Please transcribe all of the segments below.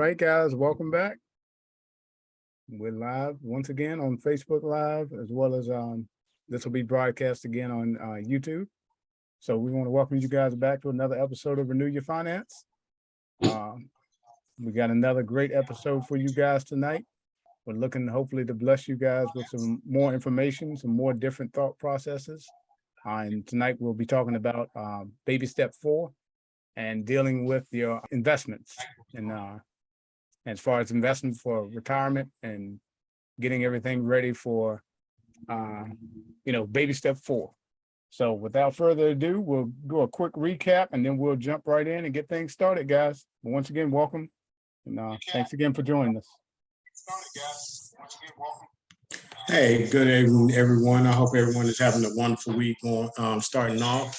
right, guys, welcome back. We're live once again on Facebook Live, as well as this will be broadcast again on YouTube. So we want to welcome you guys back to another episode of Renew Your Finance. We got another great episode for you guys tonight. We're looking hopefully to bless you guys with some more information, some more different thought processes. And tonight we'll be talking about baby step 4 and dealing with your investments and as far as investment for retirement and getting everything ready for, baby step 4. So without further ado, we'll do a quick recap and then we'll jump right in and get things started, guys. But once again, welcome. And thanks again for joining us. Hey, good evening, everyone. I hope everyone is having a wonderful week on starting off.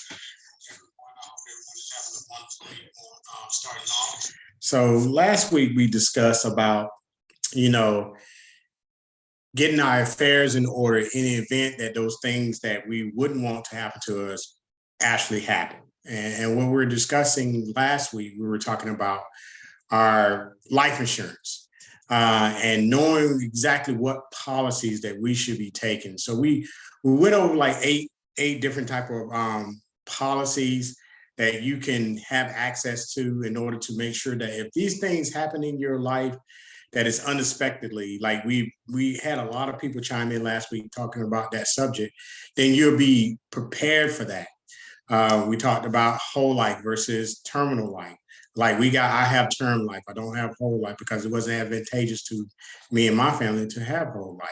So last week we discussed about, getting our affairs in order in the event that those things that we wouldn't want to happen to us actually happen. And what we were discussing last week, we were talking about our life insurance and knowing exactly what policies that we should be taking. So we went over like eight different type of policies that you can have access to in order to make sure that if these things happen in your life, that is unexpectedly, like we had a lot of people chime in last week talking about that subject, then you'll be prepared for that. We talked about whole life versus terminal life. Like I have term life. I don't have whole life because it wasn't advantageous to me and my family to have whole life.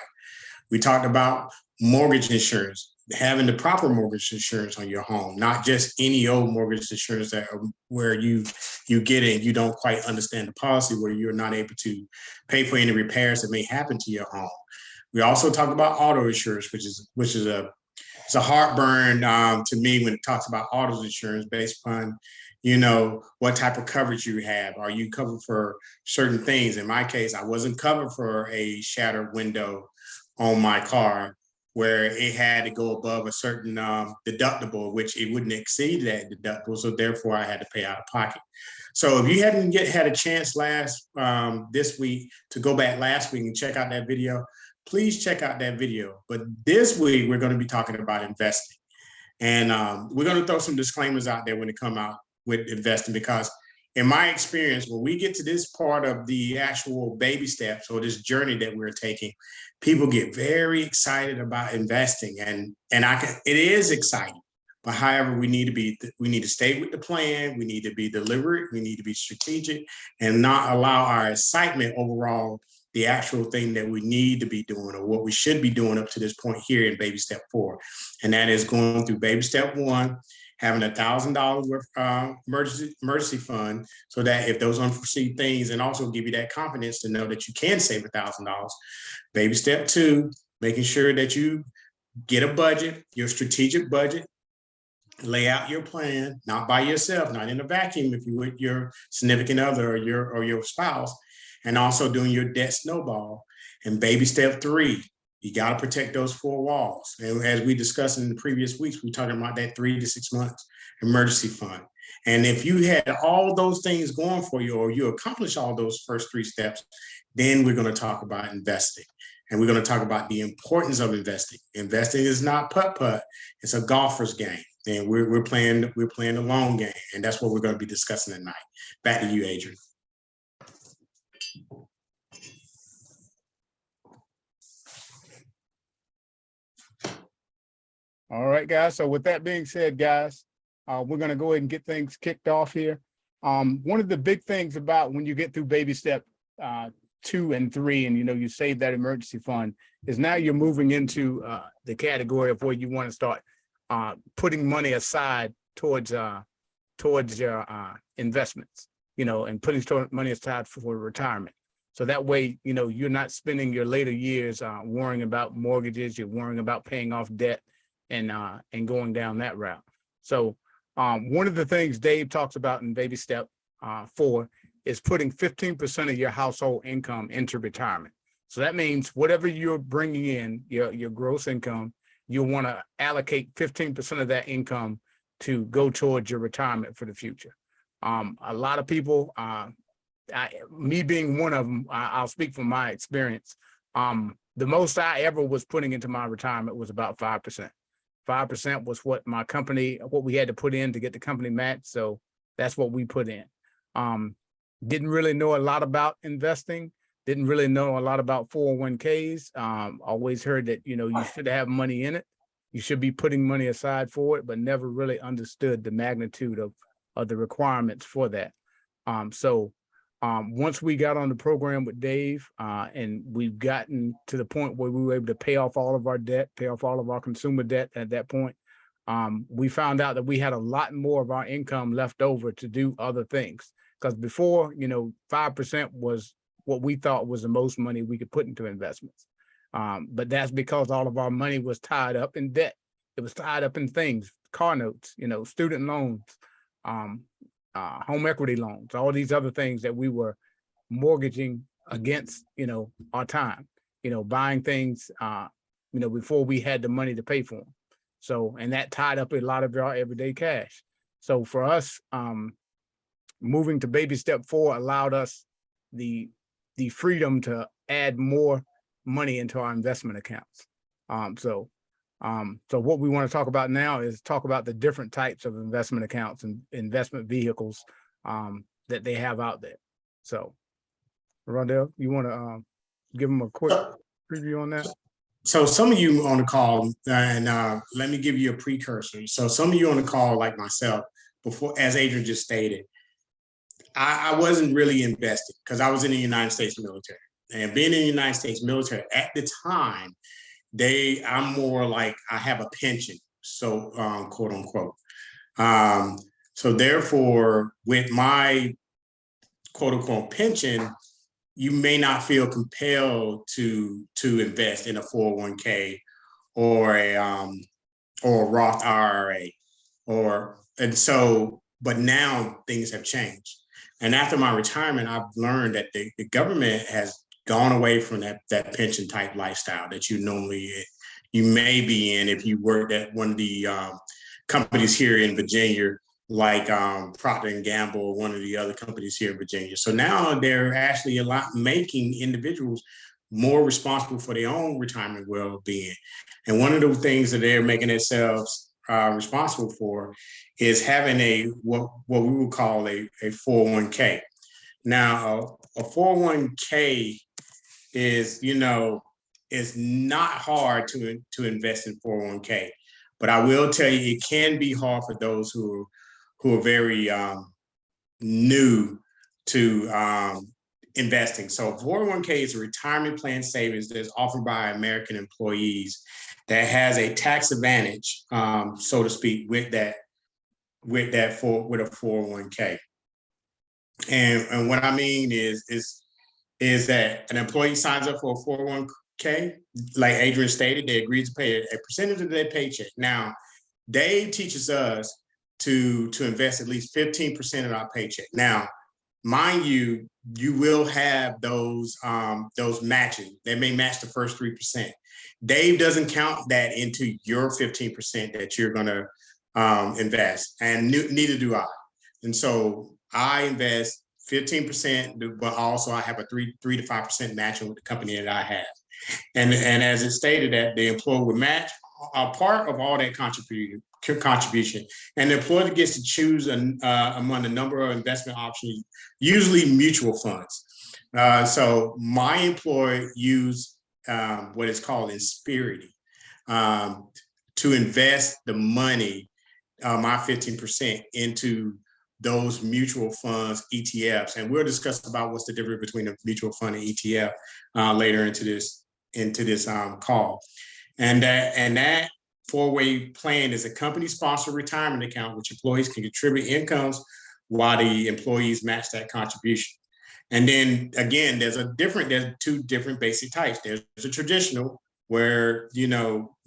We talked about mortgage insurance, having the proper mortgage insurance on your home, not just any old mortgage insurance that where you get it and you don't quite understand the policy, where you're not able to pay for any repairs that may happen to your home. We also talked about auto insurance, which is a heartburn to me when it talks about auto insurance based upon what type of coverage you have. Are you covered for certain things? In my case, I wasn't covered for a shattered window on my car, where it had to go above a certain deductible, which it wouldn't exceed that deductible. So therefore I had to pay out of pocket. So if you hadn't had a chance this week to go back last week and check out that video, please check out that video. But this week we're going to be talking about investing. And we're going to throw some disclaimers out there when it come out with investing, because in my experience, when we get to this part of the actual baby steps or this journey that we're taking, people get very excited about investing, and it is exciting. But however, we need to stay with the plan. We need to be deliberate. We need to be strategic, and not allow our excitement overall the actual thing that we need to be doing or what we should be doing up to this point here in baby step 4, and that is going through baby step 1. Having $1,000 emergency fund, so that if those unforeseen things, and also give you that confidence to know that you can save $1,000. Baby step 2, making sure that you get a budget, your strategic budget, lay out your plan, not by yourself, not in a vacuum, if you with your significant other or your spouse, and also doing your debt snowball. And baby step 3, you got to protect those 4 walls. And as we discussed in the previous weeks, we're talking about that 3 to 6 months emergency fund. And if you had all those things going for you, or you accomplish all those first 3 steps, then we're going to talk about investing. And we're going to talk about the importance of investing. Investing is not putt-putt. It's a golfer's game. And we're playing the long game. And that's what we're going to be discussing tonight. Back to you, Adrian. All right, guys. So with that being said, guys, we're going to go ahead and get things kicked off here. One of the big things about when you get through baby step 2 and 3, and you save that emergency fund, is now you're moving into the category of where you want to start putting money aside towards your investments, and putting money aside for retirement. So that way, you're not spending your later years worrying about mortgages, you're worrying about paying off debt, and going down that route. So one of the things Dave talks about in baby step 4 is putting 15% of your household income into retirement. So that means whatever you're bringing in, your gross income, you'll want to allocate 15% of that income to go towards your retirement for the future. A lot of people me being one of them, I'll speak from my experience. The most I ever was putting into my retirement was about 5%. 5% was what we had to put in to get the company match. So that's what we put in. Didn't really know a lot about investing. Didn't really know a lot about 401ks. Always heard that, you should have money in it. You should be putting money aside for it, but never really understood the magnitude of the requirements for that. Once we got on the program with Dave, and we've gotten to the point where we were able to pay off all of our debt, pay off all of our consumer debt at that point, we found out that we had a lot more of our income left over to do other things. Because before, 5% was what we thought was the most money we could put into investments. But that's because all of our money was tied up in debt. It was tied up in things, car notes, student loans, home equity loans, all these other things that we were mortgaging against, our time, buying things, before we had the money to pay for them. So, and that tied up a lot of our everyday cash. So for us, moving to baby step 4 allowed us the freedom to add more money into our investment accounts. So what we want to talk about now is talk about the different types of investment accounts and investment vehicles that they have out there. So, Rondell, you want to give them a quick preview on that? So some of you on the call, and let me give you a precursor. So some of you on the call, like myself, before, as Adrian just stated, I wasn't really invested because I was in the United States military. And being in the United States military at the time, I'm more like I have a pension, so quote unquote. So therefore, with my quote unquote pension, you may not feel compelled to invest in a 401k or a Roth IRA, but now things have changed. And after my retirement, I've learned that the government has gone away from that pension type lifestyle that you may be in if you worked at one of the companies here in Virginia, like Procter and Gamble, or one of the other companies here in Virginia. So now they're actually making individuals more responsible for their own retirement well-being. And one of the things that they're making themselves responsible for is having what we would call a 401k. Now, a 401k is not hard to invest in 401k, but I will tell you it can be hard for those who are very new to investing. So 401k is a retirement plan savings that's offered by American employees that has a tax advantage, so to speak, with a 401k. And what I mean is that an employee signs up for a 401k, like Adrian stated, they agree to pay a percentage of their paycheck. Now, Dave teaches us to invest at least 15% of our paycheck. Now, mind you, you will have those matching. They may match the first 3%. Dave doesn't count that into your 15% that you're going to invest, and neither do I. And so I invest 15%, but also I have a 3 to 5% matching with the company that I have. And as it stated that the employer would match a part of all that contribution, and the employer gets to choose among the number of investment options, usually mutual funds. So my employer used what is called Insperity to invest the money, my 15%, into those mutual funds, ETFs, and we'll discuss about what's the difference between a mutual fund and ETF later into this call. And that 4-way plan is a company-sponsored retirement account which employees can contribute incomes while the employees match that contribution. And then again, there's 2 different basic types. There's a traditional, where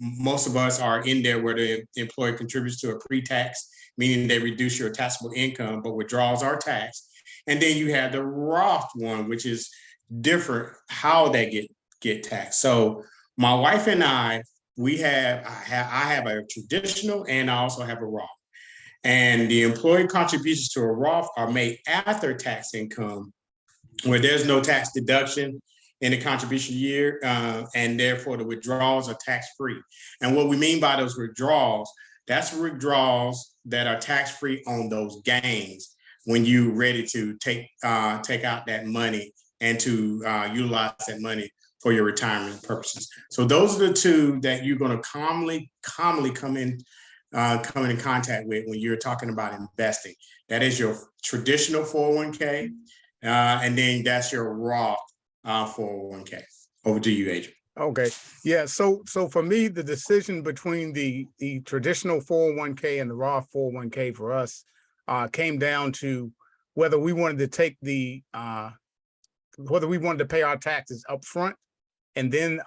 most of us are in there, where the employer contributes to a pre-tax, meaning they reduce your taxable income, but withdrawals are taxed. And then you have the Roth one, which is different how they get taxed. So my wife and I have a traditional, and I also have a Roth. And the employee contributions to a Roth are made after tax income where there's no tax deduction in the contribution year, and therefore the withdrawals are tax-free. And what we mean by those withdrawals, that's withdrawals that are tax-free on those gains when you're ready to take out that money and to utilize that money for your retirement purposes. So those are the two that you're going to commonly come in contact with when you're talking about investing. That is your traditional 401k, and then that's your Roth 401k. Over to you, Adrian. Okay. Yeah. So for me, the decision between the traditional 401k and the Roth 401k for us came down to whether we wanted to take whether we wanted to pay our taxes up front, and then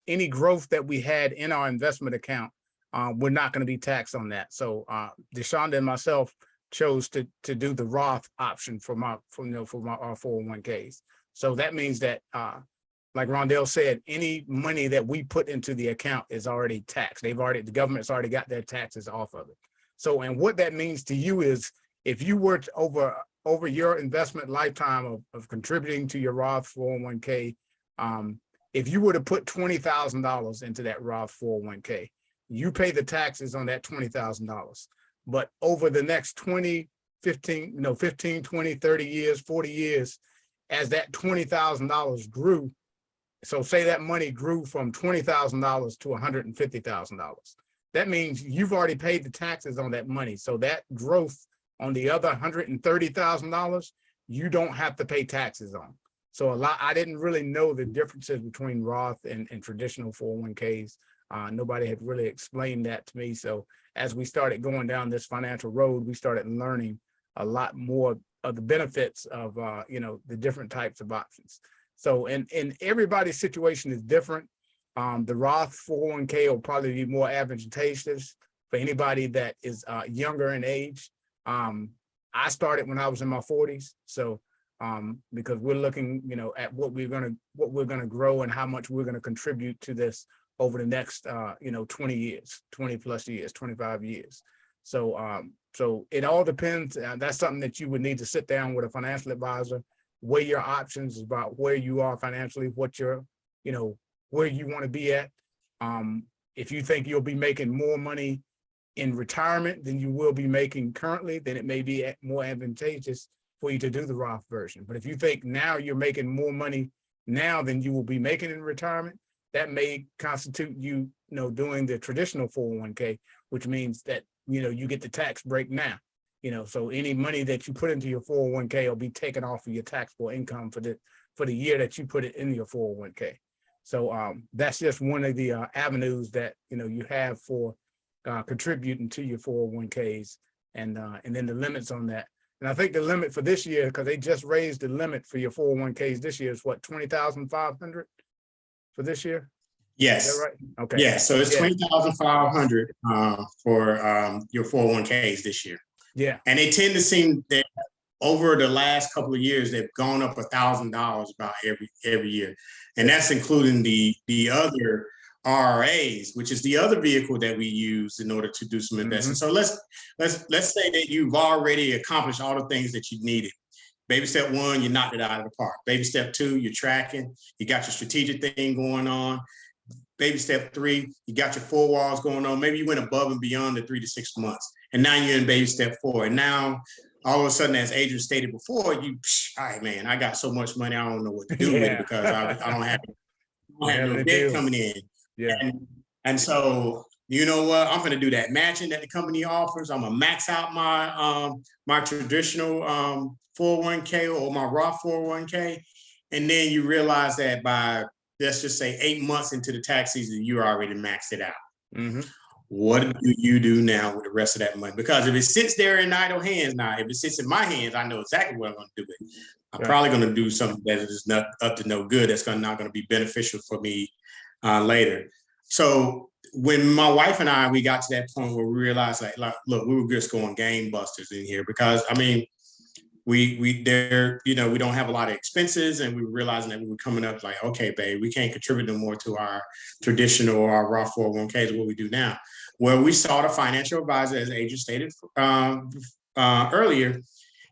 any growth that we had in our investment account, we're not going to be taxed on that. So DeShonda and myself chose to do the Roth option for our 401ks. So that means that, like Rondell said, any money that we put into the account is already taxed. The government's already got their taxes off of it. So, and what that means to you is, if you were to, over your investment lifetime of contributing to your Roth 401k, if you were to put $20,000 into that Roth 401k, you pay the taxes on that $20,000. But over the next 15, 20, 30 years, 40 years, as that $20,000 grew, so say that money grew from $20,000 to $150,000. That means you've already paid the taxes on that money. So that growth on the other $130,000, you don't have to pay taxes on. So I didn't really know the differences between Roth and traditional 401ks. Nobody had really explained that to me. So as we started going down this financial road, we started learning a lot more of the benefits of the different types of options. So and everybody's situation is different. The Roth 401k will probably be more advantageous for anybody that is younger in age. I started when I was in my 40s, so because we're looking, at what we're gonna grow and how much we're gonna contribute to this over the next 20 years, 20 plus years, 25 years. So so it all depends. That's something that you would need to sit down with a financial advisor, weigh your options about where you are financially, what you're, where you want to be at. If you think you'll be making more money in retirement than you will be making currently, then it may be more advantageous for you to do the Roth version. But if you think now you're making more money now than you will be making in retirement, that may constitute you, doing the traditional 401k, which means that, you get the tax break now. So any money that you put into your 401k will be taken off of your taxable income for the year that you put it in your 401k. So that's just one of the avenues that you have for contributing to your 401ks, and then the limits on that. And I think the limit for this year, because they just raised the limit for your 401ks this year, is what, 20,500 for this year? Yes. Is that right? Okay. Yeah. So it's 20,500 for your 401ks this year. Yeah. And they tend to seem that over the last couple of years, they've gone up $1,000 about every year, and that's including the other IRAs, which is the other vehicle that we use in order to do some investing. So let's say that you've already accomplished all the things that you needed. Baby step 1, you knocked it out of the park. Baby step 2, you're tracking. You got your strategic thing going on. Baby step 3, you got your 4 walls going on. Maybe you went above and beyond the 3 to 6 months, and now you're in baby step 4. And now all of a sudden, as Adrian stated before, all right, man, I got so much money, I don't know what to do with it because I don't have no debt coming in. Yeah. And so, you know what? I'm going to do that matching that the company offers. I'm going to max out my my traditional 401k or my Roth 401k. And then you realize that by, let's just say, 8 months into the tax season, you already maxed it out. What do you do now with the rest of that money? Because if it sits there in idle hands, now, if it sits in my hands, I know exactly what I'm going to do with it. I'm probably going to do something that is not up to no good. That's not going to be beneficial for me later. So when my wife and we got to that point where we realized, like, look, we were just going gangbusters in here because, I mean, we don't have a lot of expenses, and we were realizing that we were coming up like, okay, babe, we can't contribute no more to our traditional or our Roth 401ks. What we do now? Well, we sought a financial advisor, as Adrian stated earlier,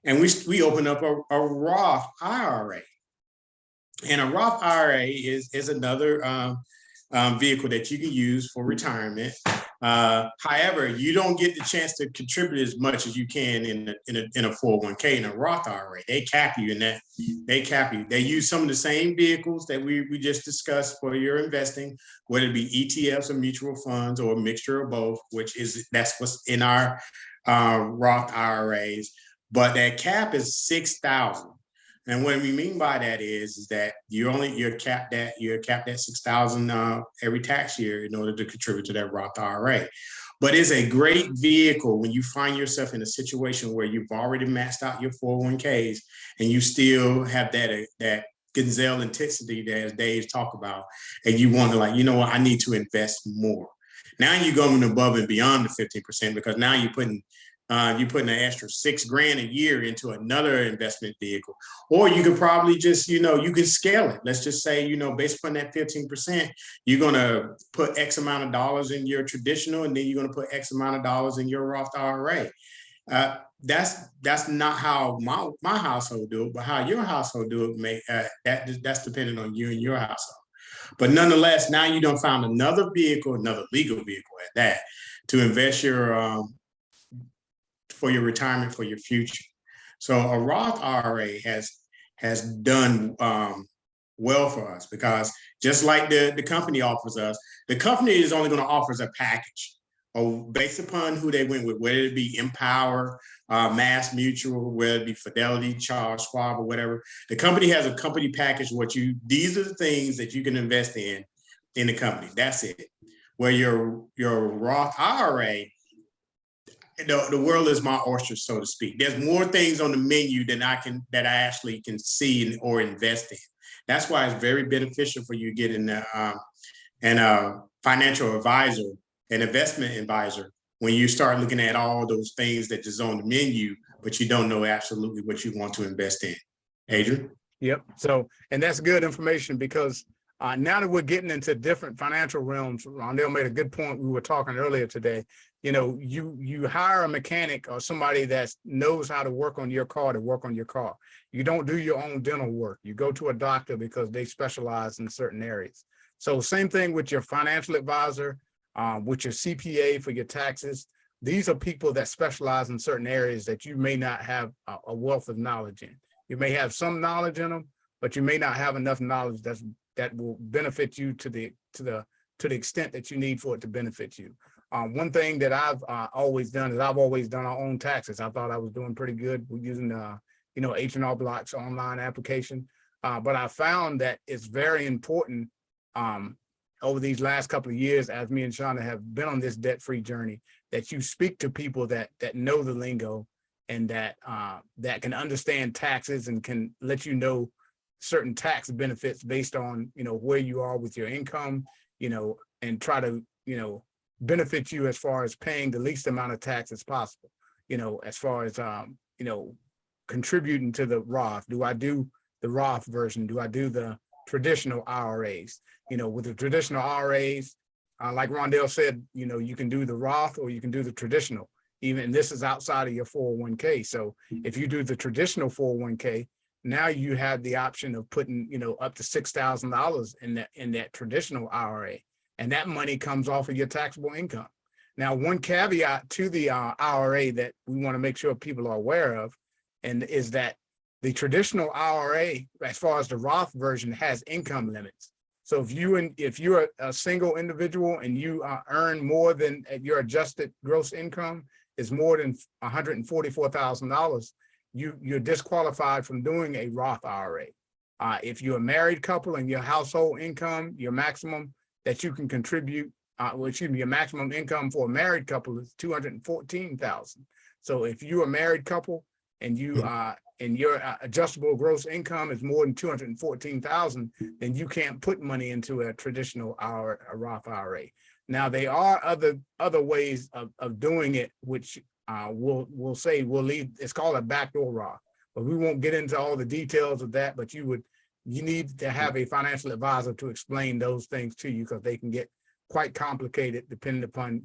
and we open up a Roth IRA. And a Roth IRA is another vehicle that you can use for retirement. However, you don't get the chance to contribute as much as you can in a 401k in a Roth IRA. They cap you in that. They cap you. They use some of the same vehicles that we just discussed for your investing, whether it be ETFs or mutual funds or a mixture of both, that's what's in our Roth IRAs. But that cap is 6,000. And what we mean by that is that you're capped at 6,000 every tax year in order to contribute to that Roth IRA. But it's a great vehicle when you find yourself in a situation where you've already maxed out your 401ks and you still have that gazelle intensity that as Dave talked about, and you want to I need to invest more. Now you're going above and beyond the 15% because now you're putting an extra $6,000 a year into another investment vehicle, or you could probably just, you can scale it. Let's just say, based upon that 15%, you're going to put X amount of dollars in your traditional, and then you're going to put X amount of dollars in your Roth IRA. That's not how my household do it, but how your household do it, that's dependent on you and your household. But nonetheless, now you don't find another vehicle, another legal vehicle at that, to invest for your retirement, for your future. So a Roth IRA has done well for us because just like the company offers us, the company is only going to offer us a package based upon who they went with, whether it be Empower, Mass Mutual, whether it be Fidelity, Charles Schwab, or whatever. The company has a company package. These are the things that you can invest in the company. That's it. Where your Roth IRA, the world is my oyster, so to speak. There's more things on the menu that I actually can see or invest in. That's why it's very beneficial for you to get in a financial advisor, an investment advisor, when you start looking at all those things that is on the menu, but you don't know absolutely what you want to invest in. Adrian? Yep. So, and that's good information because now that we're getting into different financial realms, Rondell made a good point. We were talking earlier today. You hire a mechanic or somebody that knows how to work on your car to work on your car. You don't do your own dental work. You go to a doctor because they specialize in certain areas. So same thing with your financial advisor, with your CPA for your taxes. These are people that specialize in certain areas that you may not have a wealth of knowledge in. You may have some knowledge in them, but you may not have enough knowledge that will benefit you to the extent that you need for it to benefit you. One thing that I've always done is I've always done our own taxes. I thought I was doing pretty good using H&R Block's online application, but I found that it's very important over these last couple of years, as me and Shauna have been on this debt-free journey, that you speak to people that know the lingo and that can understand taxes and can let you know certain tax benefits based on where you are with your income, and try to benefit you as far as paying the least amount of tax as possible. As far as contributing to the Roth. Do I do the Roth version? Do I do the traditional IRAs? With the traditional IRAs, like Rondell said, you can do the Roth or you can do the traditional. Even this is outside of your 401k. So if you do the traditional 401k, now you have the option of putting, up to $6,000 in that traditional IRA, and that money comes off of your taxable income. Now, one caveat to the IRA that we want to make sure people are aware of, and is that the traditional IRA, as far as the Roth version, has income limits. So if you're a single individual and you earn more than your adjusted gross income is more than $144,000, you're disqualified from doing a Roth IRA. If you're a married couple and your household income, your maximum that you can contribute, your maximum income for a married couple is $214,000. So if you're a married couple and and your adjustable gross income is more than $214,000, then you can't put money into a traditional a Roth IRA. Now there are other ways of doing it, which we'll leave. It's called a backdoor Roth, but we won't get into all the details of that. But you need to have a financial advisor to explain those things to you, because they can get quite complicated depending upon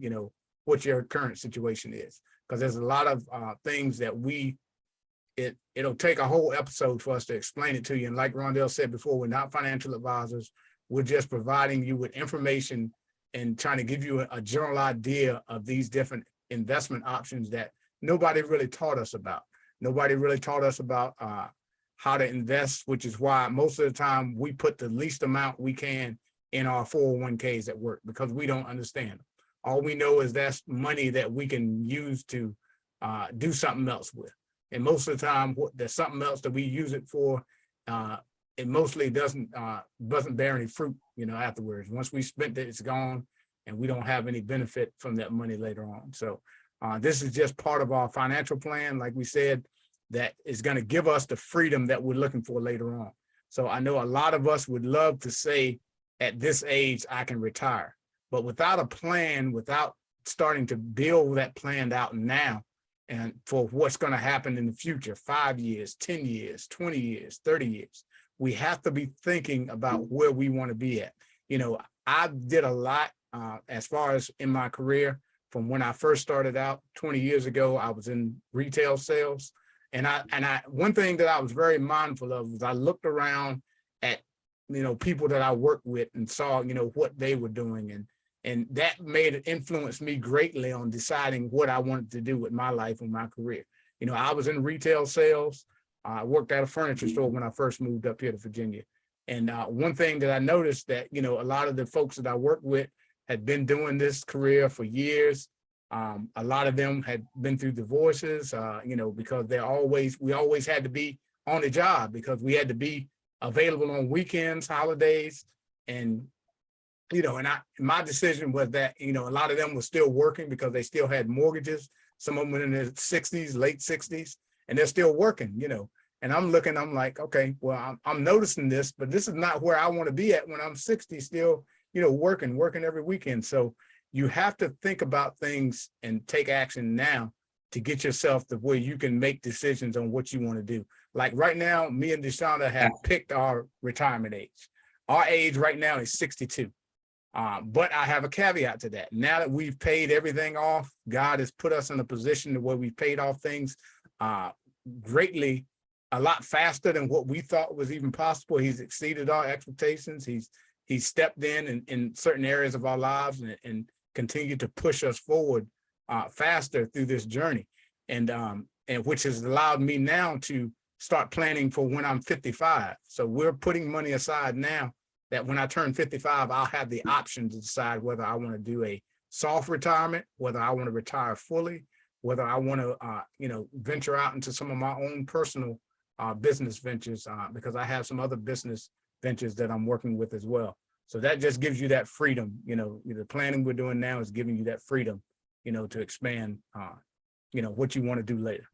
what your current situation is. Because there's a lot of things that we it'll take a whole episode for us to explain it to you. And like Rondell said before, we're not financial advisors. We're just providing you with information and trying to give you a general idea of these different investment options that nobody really taught us about. Nobody really taught us about how to invest, which is why most of the time we put the least amount we can in our 401ks at work, because we don't understand. All we know is that's money that we can use to do something else with. And most of the time, there's something else that we use it for. It mostly doesn't bear any fruit, afterwards. Once we spent it, it's gone, and we don't have any benefit from that money later on. So this is just part of our financial plan, like we said, that is going to give us the freedom that we're looking for later on. So I know a lot of us would love to say, at this age, I can retire. But without a plan, without starting to build that plan out now, and for what's going to happen in the future, 5 years, 10 years, 20 years, 30 years, we have to be thinking about where we want to be at. I did a lot as far as in my career. From when I first started out 20 years ago, I was in retail sales. And one thing that I was very mindful of was I looked around at, people that I worked with and saw, what they were doing. And that made it influence me greatly on deciding what I wanted to do with my life and my career. I was in retail sales. I worked at a furniture store when I first moved up here to Virginia. And one thing that I noticed that, a lot of the folks that I worked with had been doing this career for years. A lot of them had been through divorces, because we always had to be on the job because we had to be available on weekends, holidays, and my decision was that, a lot of them were still working because they still had mortgages. Some of them were in their 60s, late 60s, and they're still working, and I'm like, okay, well, I'm noticing this, but this is not where I want to be at when I'm 60, still, working every weekend. So you have to think about things and take action now to get yourself to where you can make decisions on what you want to do. Like right now, me and Deshonda have picked our retirement age. Our age right now is 62. But I have a caveat to that. Now that we've paid everything off, God has put us in a position to where we've paid off things greatly, a lot faster than what we thought was even possible. He's exceeded our expectations. He's stepped in certain areas of our lives and continued to push us forward faster through this journey. And which has allowed me now to start planning for when I'm 55. So we're putting money aside now that when I turn 55, I'll have the option to decide whether I want to do a soft retirement, whether I want to retire fully, whether I want to, venture out into some of my own personal business ventures, because I have some other business ventures that I'm working with as well. So that just gives you that freedom. The planning we're doing now is giving you that freedom, to expand, what you want to do later.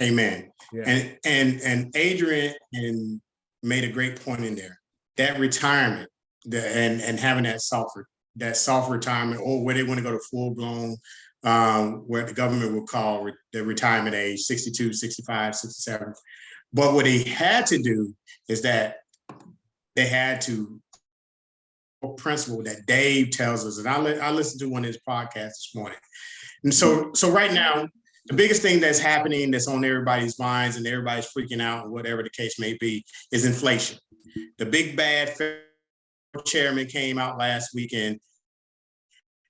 Amen. Yeah. And Adrian made a great point in there. That retirement, and having that soft retirement, or where they want to go to full blown, where the government would call the retirement age, 62, 65, 67. But what they had to do is that they had to principle that Dave tells us, and I listened to one of his podcasts this morning. And so right now, the biggest thing that's happening that's on everybody's minds and everybody's freaking out, whatever the case may be, is inflation. The big bad federal chairman came out last weekend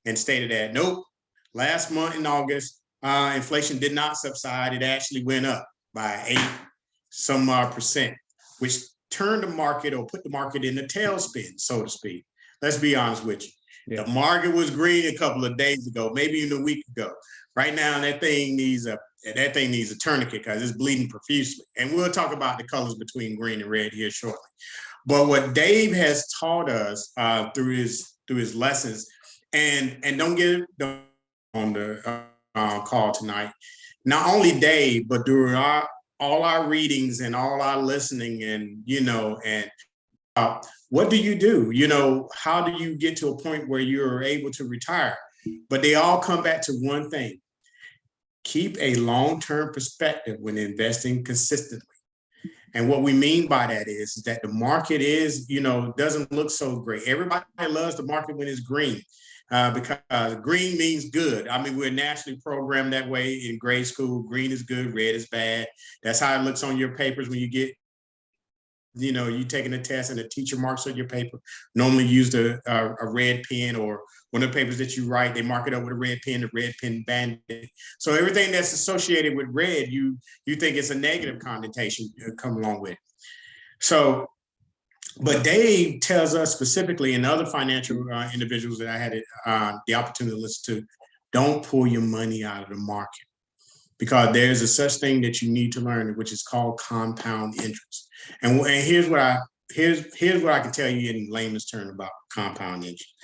and stated that, nope, last month in August, inflation did not subside. It actually went up by 8% which turned the market or put the market in a tailspin, so to speak. Let's be honest with you. Yeah. The market was green a couple of days ago, maybe even a week ago. Right now, that thing needs a tourniquet because it's bleeding profusely. And we'll talk about the colors between green and red here shortly. But what Dave has taught us through his lessons, and don't get on the call tonight. Not only Dave, but during all our readings and all our listening, and what do you do? How do you get to a point where you're able to retire? But they all come back to one thing. Keep a long-term perspective when investing consistently. And what we mean by that is that the market is, doesn't look so great. Everybody loves the market when it's green. because green means good. I mean, we're naturally programmed that way in grade school. Green is good, red is bad. That's how it looks on your papers when you get, you taking a test and the teacher marks on your paper. Normally used a red pen, or one of the papers that you write, they mark it up with a red pen, the red pen bandit. So everything that's associated with red, you think it's a negative connotation come along with it. So, but Dave tells us specifically, and other financial individuals that I had the opportunity to listen to, don't pull your money out of the market, because there's a such thing that you need to learn, which is called compound interest. And here's what I can tell you in layman's terms about compound interest.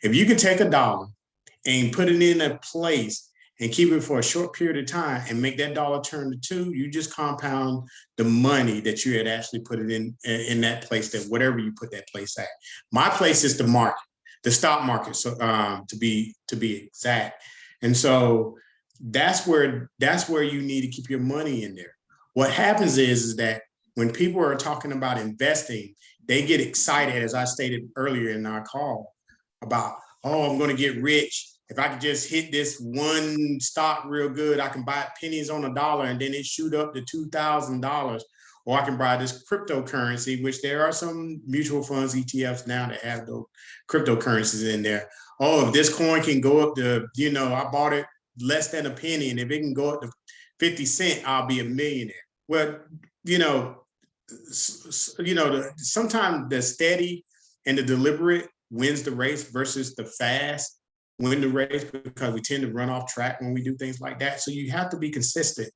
If you can take $1 and put it in a place and keep it for a short period of time and make that dollar turn to $2, you just compound the money that you had actually put it in that place, that whatever you put that place at. My place is the market, the stock market, so to be exact. And so that's where you need to keep your money in there. What happens is that when people are talking about investing, they get excited, as I stated earlier in our call, about, oh, I'm going to get rich. If I could just hit this one stock real good, I can buy pennies on a dollar and then it shoot up to $2,000. Or I can buy this cryptocurrency, which there are some mutual funds, ETFs now that have those cryptocurrencies in there. Oh, if this coin can go up to, I bought it less than a penny, and if it can go up to 50 cents, I'll be a millionaire. Well, sometimes the steady and the deliberate wins the race versus the fast win the race, because we tend to run off track when we do things like that. So you have to be consistent.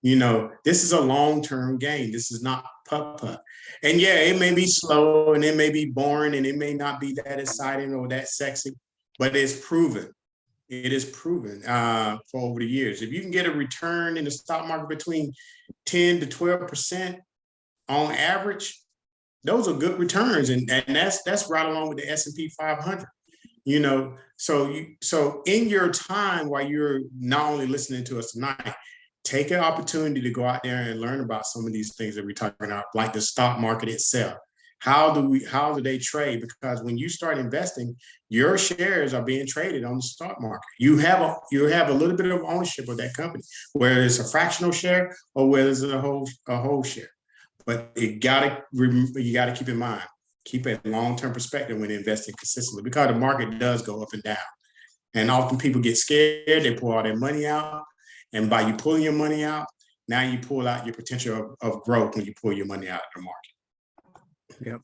This is a long-term game. This is not putt-putt. And yeah, it may be slow and it may be boring and it may not be that exciting or that sexy, but it's proven. It is proven for over the years. If you can get a return in the stock market between 10 to 12% on average, those are good returns, and that's right along with the S&P 500. So in your time while you're not only listening to us tonight, take an opportunity to go out there and learn about some of these things that we're talking about, like the stock market itself. How do they trade? Because when you start investing, your shares are being traded on the stock market. You have a little bit of ownership of that company, whether it's a fractional share or whether it's a whole share. But you gotta keep in mind, keep a long-term perspective when investing consistently, because the market does go up and down. And often people get scared, they pull all their money out. And by you pulling your money out, now you pull out your potential of growth when you pull your money out of the market. Yep.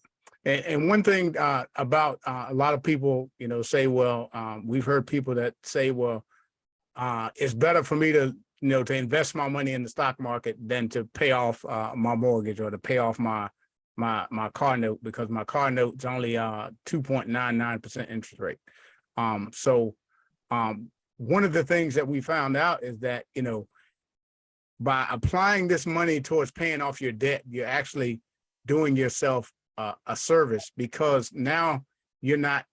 And one thing about a lot of people, say, well, we've heard people that say, well, it's better for me to, to invest my money in the stock market than to pay off my mortgage or to pay off my car note, because my car note's only 2.99% interest rate. So one of the things that we found out is that, by applying this money towards paying off your debt, you're actually doing yourself a service, because now you're not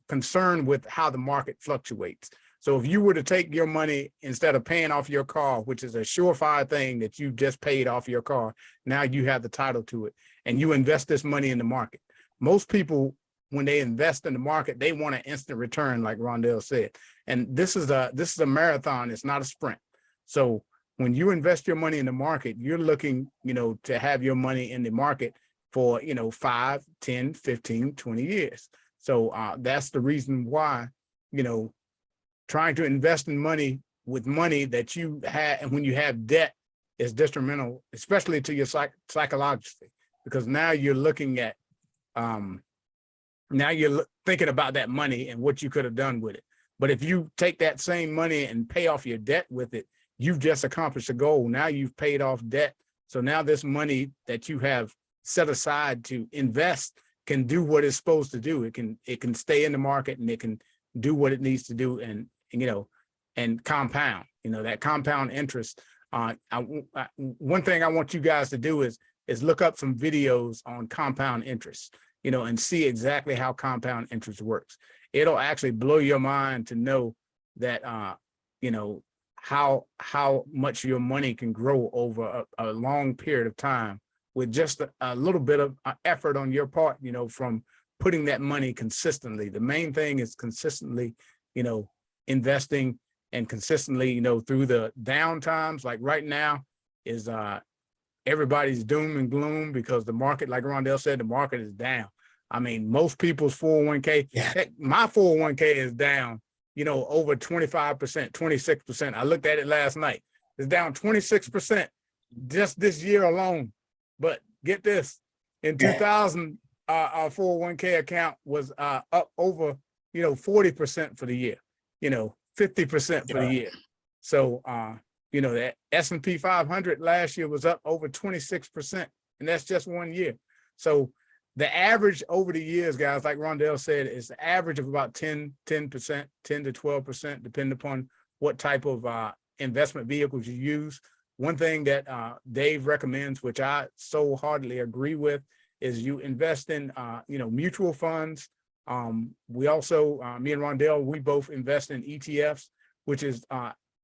concerned with how the market fluctuates. So if you were to take your money, instead of paying off your car, which is a surefire thing that you just paid off your car, now you have the title to it, and you invest this money in the market. Most people, when they invest in the market, they want an instant return, like Rondell said. And this is a marathon. It's not a sprint. So when you invest your money in the market, you're looking, to have your money in the market for, 5, 10, 15, 20 years. So that's the reason why, trying to invest in money with money that you have, and when you have debt, is detrimental, especially to your psychologically, because now you're looking at, now you're thinking about that money and what you could have done with it. But if you take that same money and pay off your debt with it, you've just accomplished a goal. Now you've paid off debt. So now this money that you have set aside to invest can do what it's supposed to do. It can stay in the market, and it can do what it needs to do, and compound, that compound interest. One thing I want you guys to do is look up some videos on compound interest, and see exactly how compound interest works. It'll actually blow your mind to know that, how much your money can grow over a long period of time with just a little bit of effort on your part, from putting that money consistently. The main thing is consistently, investing, and consistently, through the down times, like right now is everybody's doom and gloom because the market, like Rondell said, the market is down. I mean, most people's 401k, heck, my 401k is down, over 25%, 26%. I looked at it last night. It's down 26% just this year alone. But get this, in 2000, our 401k account was up over, 40% for the year, 50% for the year. So, that S&P 500 last year was up over 26%, and that's just 1 year. So the average over the years, guys, like Rondell said, is the average of about 10%, 10 to 12%, depending upon what type of investment vehicles you use. One thing that Dave recommends, which I so heartily agree with, is you invest in, mutual funds. We also, me and Rondell, we both invest in ETFs, which is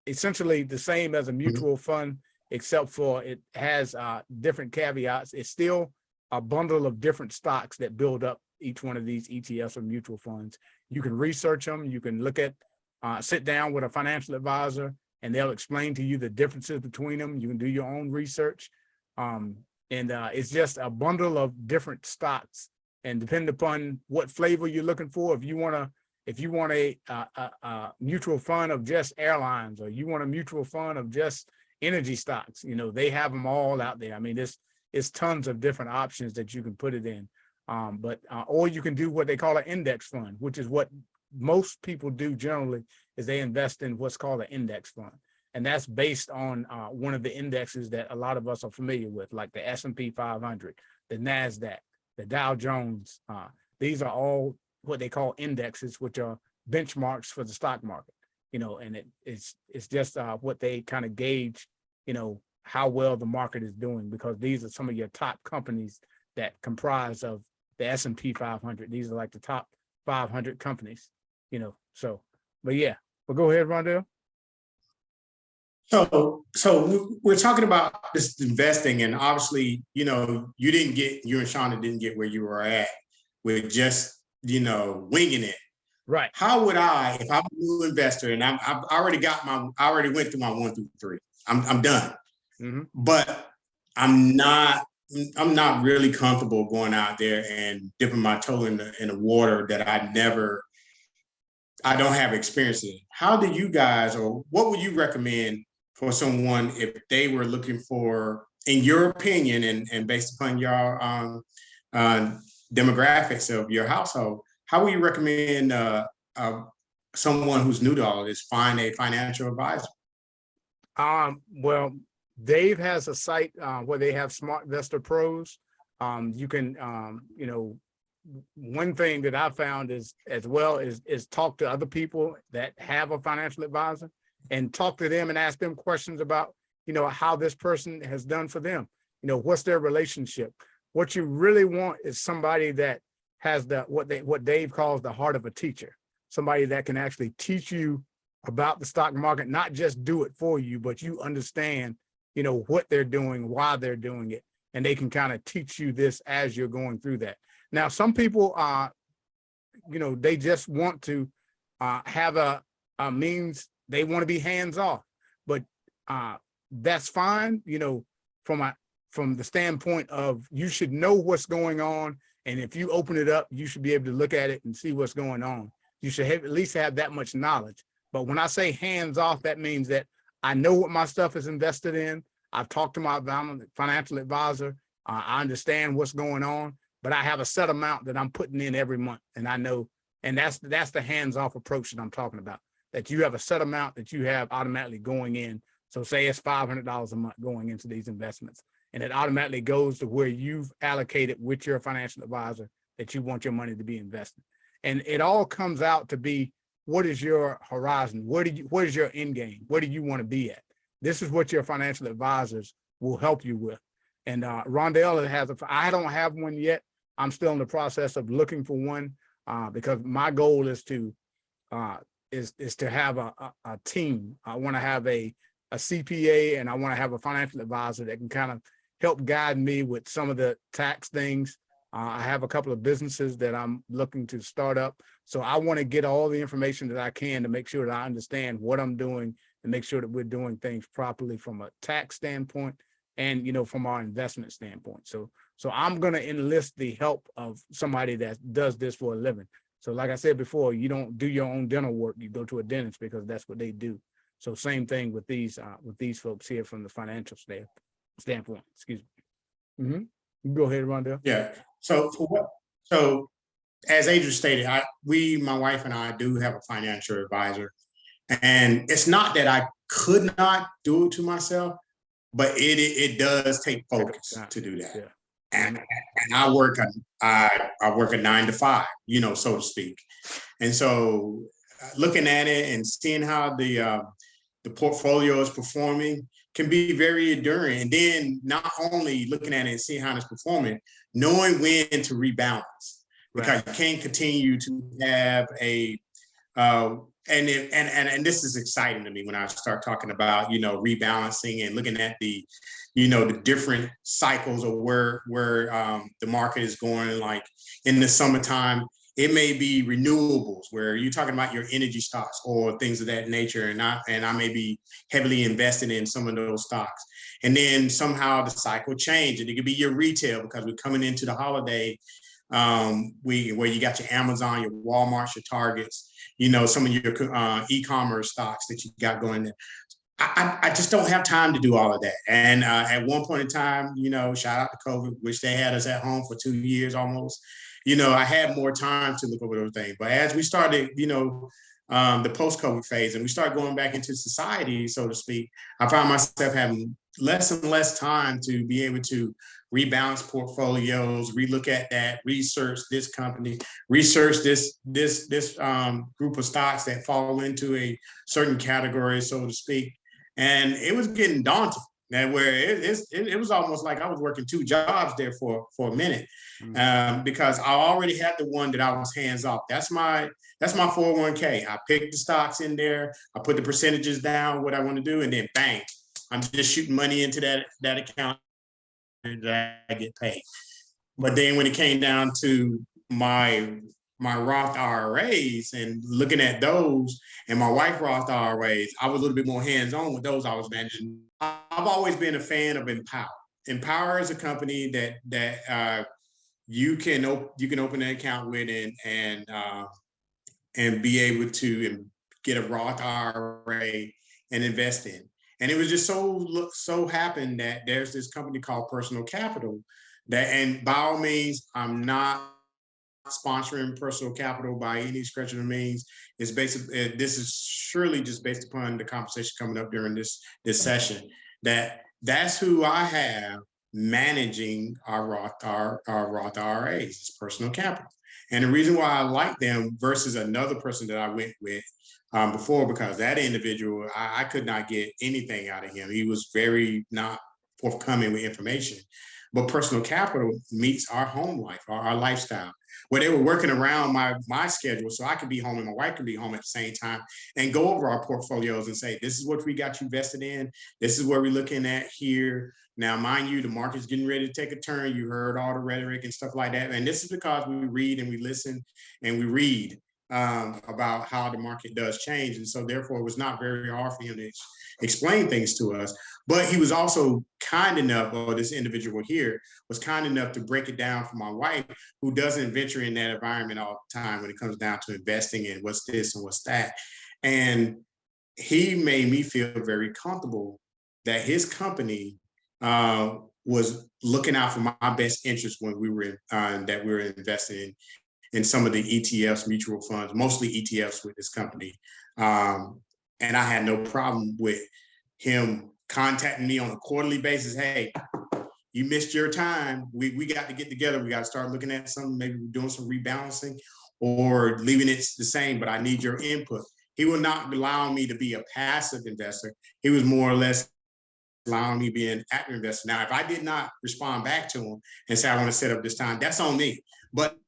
essentially the same as a mutual fund, except for it has different caveats. It's still a bundle of different stocks that build up each one of these ETFs or mutual funds. You can research them. You can look at, sit down with a financial advisor, and they'll explain to you the differences between them. You can do your own research. And it's just a bundle of different stocks. And depending upon what flavor you're looking for, if you want a mutual fund of just airlines, or you want a mutual fund of just energy stocks, they have them all out there. I mean, it's tons of different options that you can put it in. Or you can do what they call an index fund, which is what most people do generally, is they invest in what's called an index fund. And that's based on one of the indexes that a lot of us are familiar with, like the S&P 500, the NASDAQ, the Dow Jones. These are all what they call indexes, which are benchmarks for the stock market, and it's just what they kind of gauge, how well the market is doing, because these are some of your top companies that comprise of the S&P 500. These are like the top 500 companies, but yeah, well, go ahead, Rondell. So we're talking about this investing, and obviously, you and Shauna didn't get where you were at with just, winging it. Right. How would I, if I'm a new investor and I already went through my 1 through 3, I'm done. Mm-hmm. But I'm not really comfortable going out there and dipping my toe in the water that I don't have experience in. How do you guys, or what would you recommend for someone if they were looking for, in your opinion, and based upon your demographics of your household, how would you recommend someone who's new to all this find a financial advisor? Well, Dave has a site where they have Smart Investor Pros. You can, one thing that I found is talk to other people that have a financial advisor, and talk to them and ask them questions about, how this person has done for them. What's their relationship? What you really want is somebody that has what Dave calls the heart of a teacher, somebody that can actually teach you about the stock market, not just do it for you, but you understand, what they're doing, why they're doing it, and they can kind of teach you this as you're going through that. Now, some people they just want to have a means, they want to be hands off, but that's fine, from the standpoint of you should know what's going on. And if you open it up, you should be able to look at it and see what's going on. You should at least have that much knowledge. But when I say hands off, that means that I know what my stuff is invested in. I've talked to my financial advisor. I understand what's going on, but I have a set amount that I'm putting in every month. And I know, and that's the hands-off approach that I'm talking about, that you have a set amount that you have automatically going in. So say it's $500 a month going into these investments, and it automatically goes to where you've allocated with your financial advisor that you want your money to be invested. And it all comes out to be, what is your horizon? What is your end game? Where do you want to be at? This is what your financial advisors will help you with. And Rondell has I don't have one yet. I'm still in the process of looking for one because my goal is to have a team. I want to have a CPA, and I want to have a financial advisor that can kind of help guide me with some of the tax things, I have a couple of businesses that I'm looking to start up. So I want to get all the information that I can to make sure that I understand what I'm doing and make sure that we're doing things properly from a tax standpoint and, you know, from our investment standpoint. So I'm going to enlist the help of somebody that does this for a living. So like I said before, you don't do your own dental work. You go to a dentist because that's what they do. So same thing with these folks here from the financial standpoint. Excuse me. Mm-hmm. Go ahead, Rondell. Yeah. So as Adrian stated, my wife and I do have a financial advisor, and it's not that I could not do it to myself, but it does take focus to do that. Yeah. And I work a 9 to 5, you know, so to speak. And so looking at it and seeing how the portfolio is performing can be very enduring. And then not only looking at it and seeing how it's performing, knowing when to rebalance, because you can't continue to have a and this is exciting to me when I start talking about, you know, rebalancing and looking at the, you know, the different cycles of where the market is going. Like in the summertime, it may be renewables where you're talking about your energy stocks or things of that nature. And I may be heavily invested in some of those stocks. And then somehow the cycle changed. And it could be your retail because we're coming into the holiday where you got your Amazon, your Walmart, your Targets, you know, some of your e-commerce stocks that you got going there. I just don't have time to do all of that. And at one point in time, you know, shout out to COVID, which they had us at home for 2 years almost. You know, I had more time to look over those things. But as we started, you know, the post-COVID phase and we start going back into society, so to speak, I found myself having less and less time to be able to rebalance portfolios, relook at that, research this company, research this group of stocks that fall into a certain category, so to speak. And it was getting daunting. That where it was almost like I was working 2 jobs there for a minute, because I already had the one that I was hands off. That's my 401k. I picked the stocks in there. I put the percentages down, what I want to do, and then bang, I'm just shooting money into that account and I get paid. But then when it came down to my Roth IRAs and looking at those and my wife Roth IRAs, I was a little bit more hands-on with those I was managing. I've always been a fan of Empower. Empower is a company that you can open an account with and be able to get a Roth IRA and invest in. And it was just so happened that there's this company called Personal Capital and by all means, I'm not sponsoring Personal Capital by any stretch of the means. It's basically, this is surely just based upon the conversation coming up during this session, that's who I have managing our Roth IRAs, it's Personal Capital. And the reason why I like them versus another person that I went with before, because that individual, I could not get anything out of him. He was very not forthcoming with information. But Personal Capital meets our home life, our lifestyle, where they were working around my schedule so I could be home and my wife could be home at the same time and go over our portfolios and say, this is what we got you invested in. This is where we're looking at here. Now, mind you, the market's getting ready to take a turn. You heard all the rhetoric and stuff like that. And this is because we read and we listen and we read about how the market does change. And so therefore, it was not very hard for him to explain things to us. But he was also kind enough, or this individual here was kind enough to break it down for my wife, who doesn't venture in that environment all the time when it comes down to investing in what's this and what's that. And he made me feel very comfortable that his company was looking out for my best interest when we were investing in some of the ETFs, mutual funds, mostly ETFs with this company. And I had no problem with him contacting me on a quarterly basis. Hey, you missed your time. We got to get together. We got to start looking at something, maybe doing some rebalancing or leaving it the same, but I need your input. He will not allow me to be a passive investor. He was more or less allowing me to be an active investor. Now, if I did not respond back to him and say, I want to set up this time, that's on me. But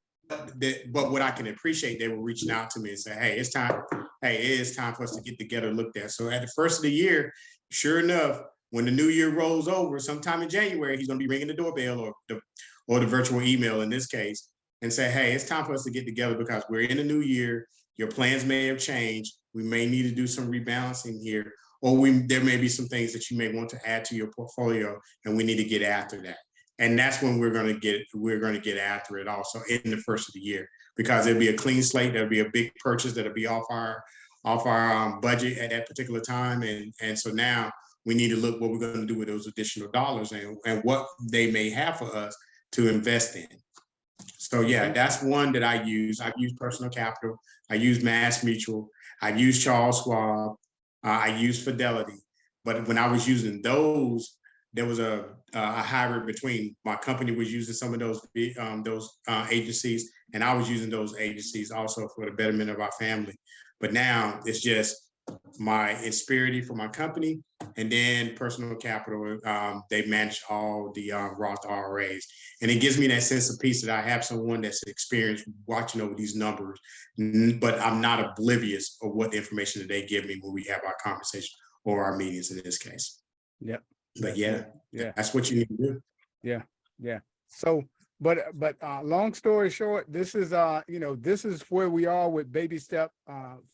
what I can appreciate, they were reaching out to me and say, hey, it's time. Hey, it is time for us to get together, looked at. So at the first of the year, sure enough, when the new year rolls over, sometime in January, he's going to be ringing the doorbell or the virtual email in this case, and say, hey, it's time for us to get together because we're in a new year. Your plans may have changed. We may need to do some rebalancing here, or there may be some things that you may want to add to your portfolio, and we need to get after that. And that's when we're going to get after it also in the first of the year, because it'll be a clean slate. There'll be a big purchase that'll be off our budget at that particular time, and so now we need to look what we're going to do with those additional dollars and what they may have for us to invest in. So yeah, that's one that I use. I've used Personal Capital. I use Mass Mutual. I've used Charles Schwab. I use Fidelity. But when I was using those, there was a hybrid between my company was using some of those agencies, and I was using those agencies also for the betterment of our family. But now it's just my Insperity for my company, and then Personal Capital. They manage all the Roth IRAs, and it gives me that sense of peace that I have someone that's experienced watching over these numbers, but I'm not oblivious of what the information that they give me when we have our conversation or our meetings in this case. Yep. But yeah, that's what you need to do. Yeah. So, but long story short, this is this is where we are with baby step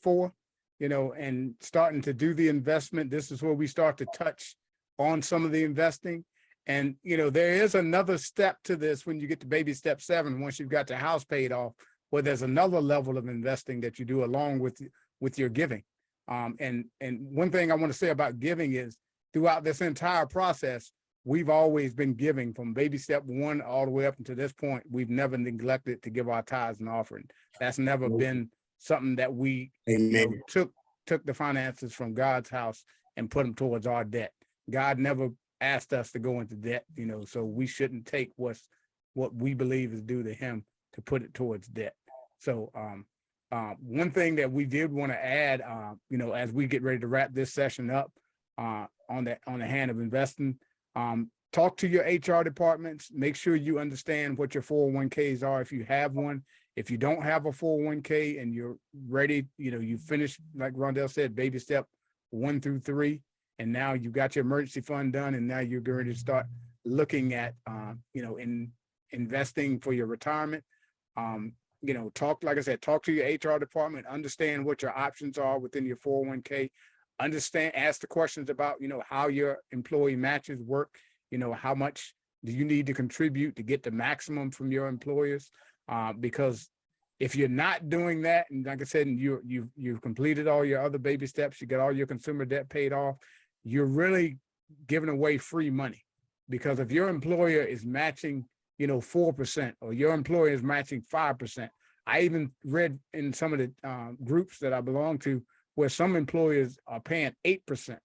4, and starting to do the investment. This is where we start to touch on some of the investing. And, there is another step to this when you get to baby step 7, once you've got the house paid off, where there's another level of investing that you do along with your giving. And one thing I want to say about giving is throughout this entire process, we've always been giving from baby step 1 all the way up until this point. We've never neglected to give our tithes and offering. That's never been something that we took the finances from God's house and put them towards our debt. God never asked us to go into debt, so we shouldn't take what we believe is due to him to put it towards debt. So one thing that we did want to add, as we get ready to wrap this session up on the hand of investing, talk to your HR departments, make sure you understand what your 401ks are if you have one. If you don't have a 401k and you're ready, you finished, like Rondell said, baby step 1 through 3, and now you got your emergency fund done, and now you're going to start looking at, in investing for your retirement. Talk to your HR department, understand what your options are within your 401k, ask the questions about, how your employee matches work, how much do you need to contribute to get the maximum from your employers? Because if you're not doing that, and like I said, and you've completed all your other baby steps, you got all your consumer debt paid off, you're really giving away free money. Because if your employer is matching, 4%, or your employer is matching 5%, I even read in some of the groups that I belong to where some employers are paying 8%,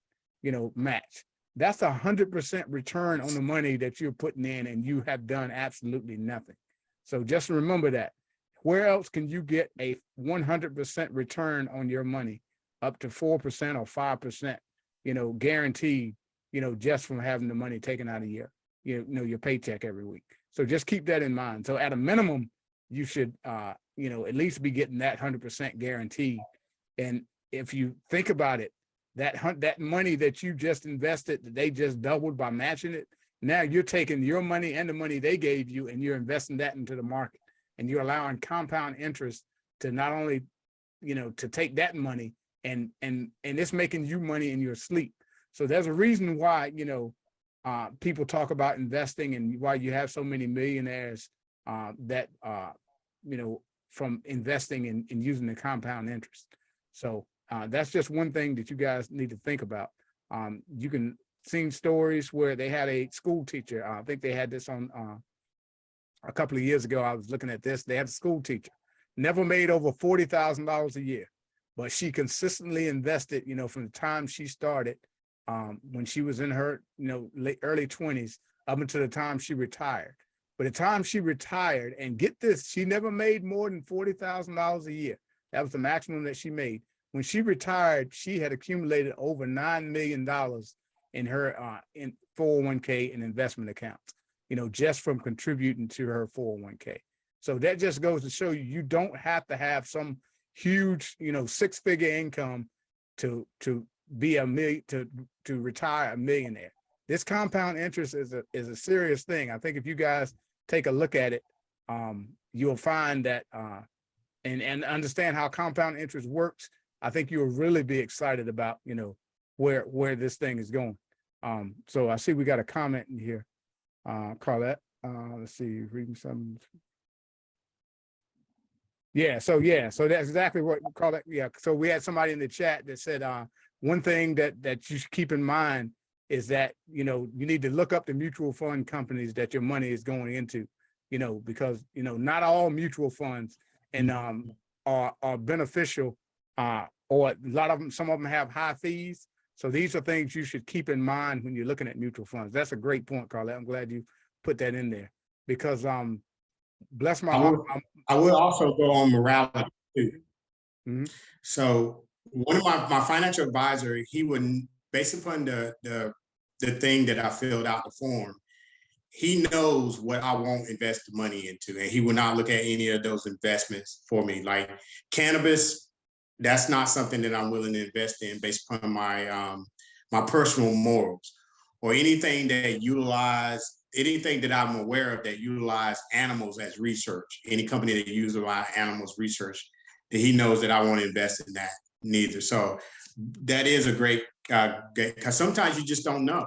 match. That's 100% return on the money that you're putting in, and you have done absolutely nothing. So just remember that. Where else can you get a 100% return on your money, up to 4% or 5%, guaranteed, just from having the money taken out of your paycheck every week. So just keep that in mind. So at a minimum, you should, at least be getting that 100% guaranteed. And if you think about it, that money that you just invested, that they just doubled by matching it, now you're taking your money and the money they gave you, and you're investing that into the market, and you're allowing compound interest to not only, to take that money and it's making you money in your sleep. So there's a reason why, people talk about investing, and why you have so many millionaires that, from investing and using the compound interest. So that's just one thing that you guys need to think about. You can see stories where they had a school teacher. I think they had this on a couple of years ago. I was looking at this. They had a school teacher, never made over $40,000 a year, but she consistently invested, from the time she started, when she was in her, early 20s, up until the time she retired. By the time she retired, and get this, she never made more than $40,000 a year. That was the maximum that she made. When she retired, she had accumulated over $9 million in her in 401k and investment accounts, just from contributing to her 401k. So that just goes to show you, you don't have to have some huge, 6-figure income to be to retire a millionaire. This compound interest is a serious thing. I think if you guys take a look at it, you'll find that, and understand how compound interest works, I think you'll really be excited about, where this thing is going. So I see we got a comment in here, Carlette. Let's see, reading some. Yeah, so that's exactly what we call it. Yeah, so we had somebody in the chat that said one thing that you should keep in mind is that you need to look up the mutual fund companies that your money is going into, because not all mutual funds and are beneficial, or a lot of them, some of them have high fees. So these are things you should keep in mind when you're looking at mutual funds. That's a great point, Carla. I'm glad you put that in there because bless my heart. I will also go on morality too. Mm-hmm. So one of my financial advisor, he would, based upon the thing that I filled out the form, he knows what I won't invest the money into, and he will not look at any of those investments for me. Like cannabis, that's not something that I'm willing to invest in based upon my my personal morals, or anything that I'm aware of that utilize animals as research. Any company that utilize animals research, that he knows that I won't invest in that neither. So that is a great, because sometimes you just don't know.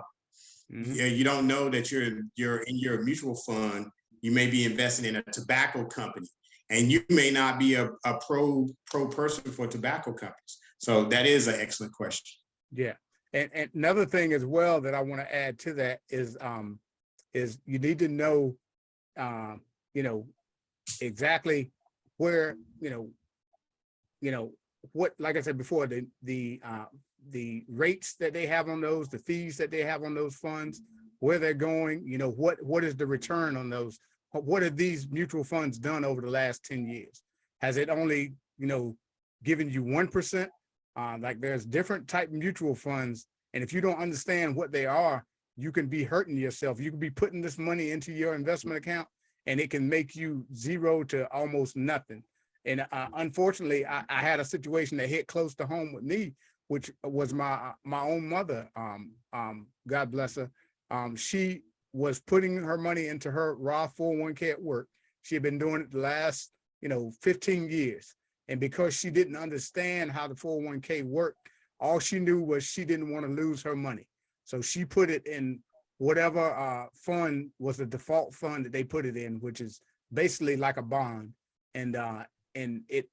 Mm-hmm. Yeah, you don't know that you're in your mutual fund. You may be investing in a tobacco company, and you may not be a pro person for tobacco companies. So that is an excellent question. Yeah, and another thing as well that I want to add to that is you need to know, exactly where, what, like I said before, the rates that they have on those, the fees that they have on those funds, where they're going, what is the return on those? What have these mutual funds done over the last 10 years? Has it only, given you 1%? Like there's different type mutual funds. And if you don't understand what they are, you can be hurting yourself. You can be putting this money into your investment account and it can make you zero to almost nothing. And unfortunately, I had a situation that hit close to home with me, which was my own mother. God bless her. She was putting her money into her Roth 401k at work. She had been doing it the last, 15 years. And because she didn't understand how the 401k worked, all she knew was she didn't want to lose her money. So she put it in whatever fund was the default fund that they put it in, which is basically like a bond. And it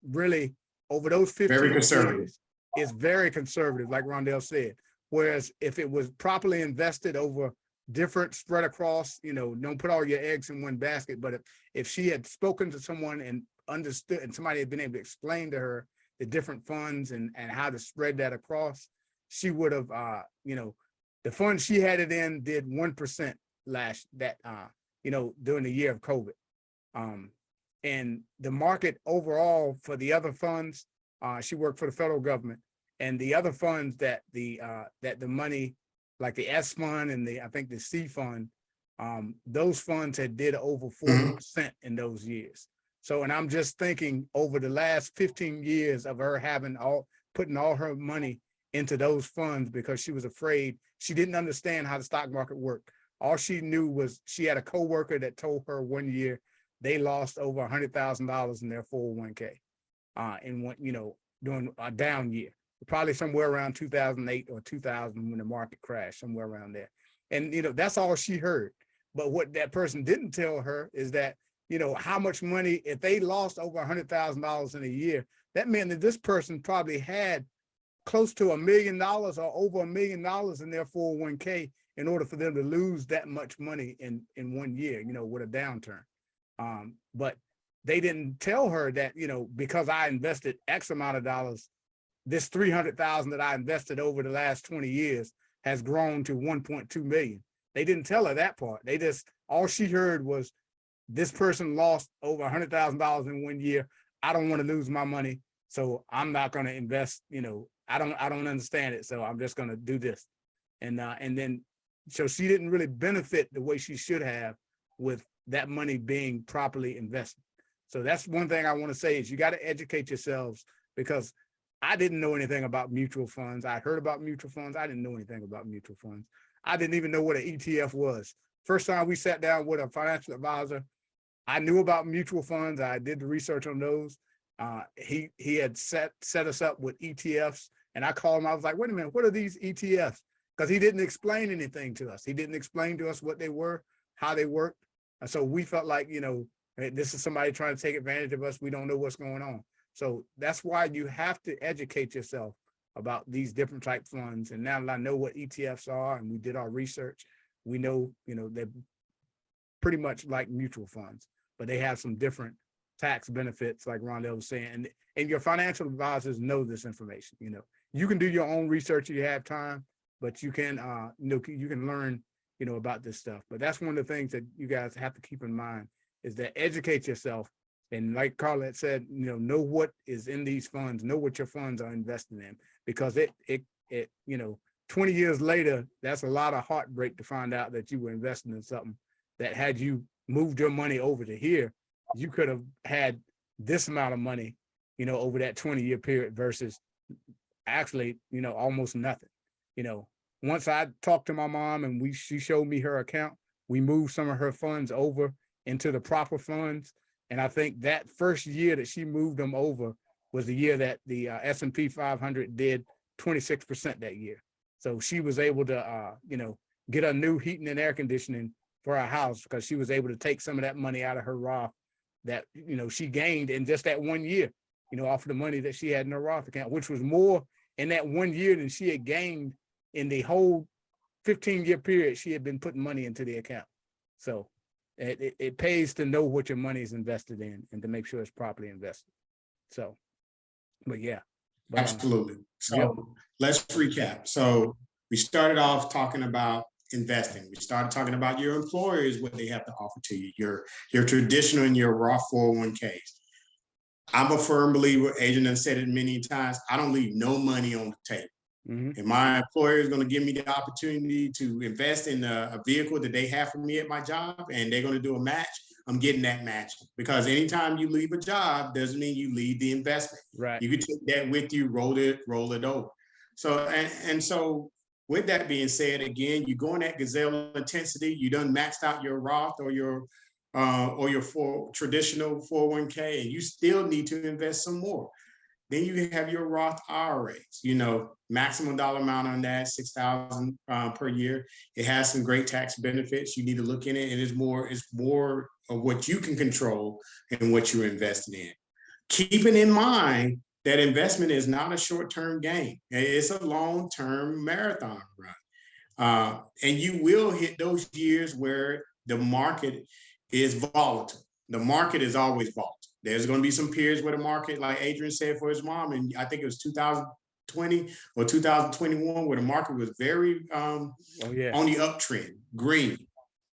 really, over those 15 years, is very conservative, like Rondell said. Whereas if it was properly invested over different spread across, don't put all your eggs in one basket. But if she had spoken to someone and understood, and somebody had been able to explain to her the different funds and how to spread that across, she would have, the fund she had it in did 1% during the year of COVID. And the market overall for the other funds, she worked for the federal government, and the other funds that the money, like the S fund and I think the C fund, those funds had did over 40% in those years. So, and I'm just thinking over the last 15 years of her putting all her money into those funds because she was afraid. She didn't understand how the stock market worked. All she knew was she had a coworker that told her one year they lost over $100,000 in their 401k in one, during a down year, probably somewhere around 2008 or 2000 when the market crashed, somewhere around there. And, that's all she heard. But what that person didn't tell her is that, how much money, if they lost over $100,000 in a year, that meant that this person probably had close to $1 million or over $1 million in their 401k in order for them to lose that much money in 1 year, with a downturn. But they didn't tell her that, because I invested X amount of dollars, this 300,000 that I invested over the last 20 years has grown to 1.2 million. They didn't tell her that part. All she heard was this person lost over $100,000 in 1 year. I don't want to lose my money, so I'm not going to invest. I don't understand it, so I'm just going to do this. And then, so she didn't really benefit the way she should have with that money being properly invested. So that's one thing I want to say is you got to educate yourselves, because I didn't know anything about mutual funds. I heard about mutual funds. I didn't know anything about mutual funds. I didn't even know what an ETF was. first time we sat down with a financial advisor, I knew about mutual funds. I did the research on those. He had set us up with ETFs, and I called him. I was like, wait a minute, what are these ETFs? Because he didn't explain anything to us. He didn't explain to us what they were, how they worked. And so we felt like, you know, hey, this is somebody trying to take advantage of us. We don't know what's going on. So that's why you have to educate yourself about these different type funds. And now that I know what ETFs are and we did our research, we know, you know, they're pretty much like mutual funds, but they have some different tax benefits, like Rondell was saying. And your financial advisors know this information. You know, you can do your own research if you have time, but you can, you know, you can learn, you know, about this stuff. But that's one of the things that you guys have to keep in mind is that educate yourself. And like Carlette said, you know what is in these funds, know what your funds are invested in, because it, you know, 20 years later, that's a lot of heartbreak to find out that you were investing in something that had you moved your money over to here, you could have had this amount of money, you know, over that 20-year period versus actually, you know, almost nothing. You know, once I talked to my mom and she showed me her account, we moved some of her funds over into the proper funds. And I think that first year that she moved them over was the year that the S&P 500 did 26% that year. So she was able to, you know, get a new heating and air conditioning for our house because she was able to take some of that money out of her Roth that, you know, she gained in just that 1 year, you know, off of the money that she had in her Roth account, which was more in that 1 year than she had gained in the whole 15-year period she had been putting money into the account. So it pays to know what your money is invested in and to make sure it's properly invested. So, but yeah. But, absolutely. So let's recap. So we started off talking about investing. We started talking about your employers, what they have to offer to you, your traditional and your Roth 401ks. I'm a firm believer, Adrian has said it many times, I don't leave no money on the table. Mm-hmm. And my employer is going to give me the opportunity to invest in a vehicle that they have for me at my job, and they're going to do a match. I'm getting that match, because anytime you leave a job doesn't mean you leave the investment. Right. You can take that with you, roll it over. So and so with that being said, again, you go in that gazelle intensity, you done maxed out your Roth or your traditional 401k, and you still need to invest some more. Then you have your Roth IRAs, you know, maximum dollar amount on that, $6,000 per year. It has some great tax benefits. You need to look in it. And it's more of what you can control and what you're investing in. Keeping in mind that investment is not a short-term gain. It's a long-term marathon run. And you will hit those years where the market is volatile. The market is always volatile. There's going to be some periods where the market, like Adrian said for his mom, and I think it was 2020 or 2021, where the market was very on the uptrend, green.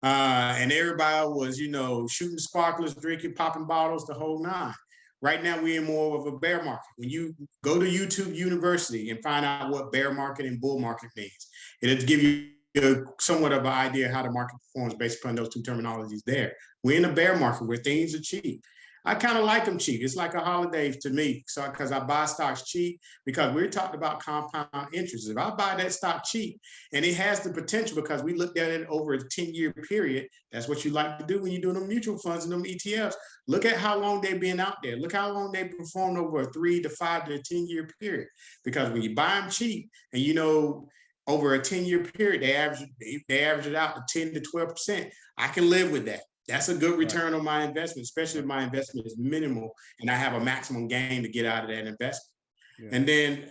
And everybody was, you know, shooting sparklers, drinking, popping bottles, the whole nine. Right now, we're in more of a bear market. When you go to YouTube University and find out what bear market and bull market means, it'll give you somewhat of an idea how the market performs based upon those two terminologies there. We're in a bear market where things are cheap. I kind of like them cheap. It's like a holiday to me. So, because I buy stocks cheap, because we're talking about compound interest. If I buy that stock cheap and it has the potential, because we looked at it over a 10-year period, that's what you like to do when you're doing them mutual funds and them ETFs. Look at how long they've been out there. Look how long they performed over a 3 to 5 to 10-year period. Because when you buy them cheap and, you know, over a 10-year period, they average it out to 10 to 12%. I can live with that. That's a good return on my investment, especially if my investment is minimal and I have a maximum gain to get out of that investment. Yeah. And then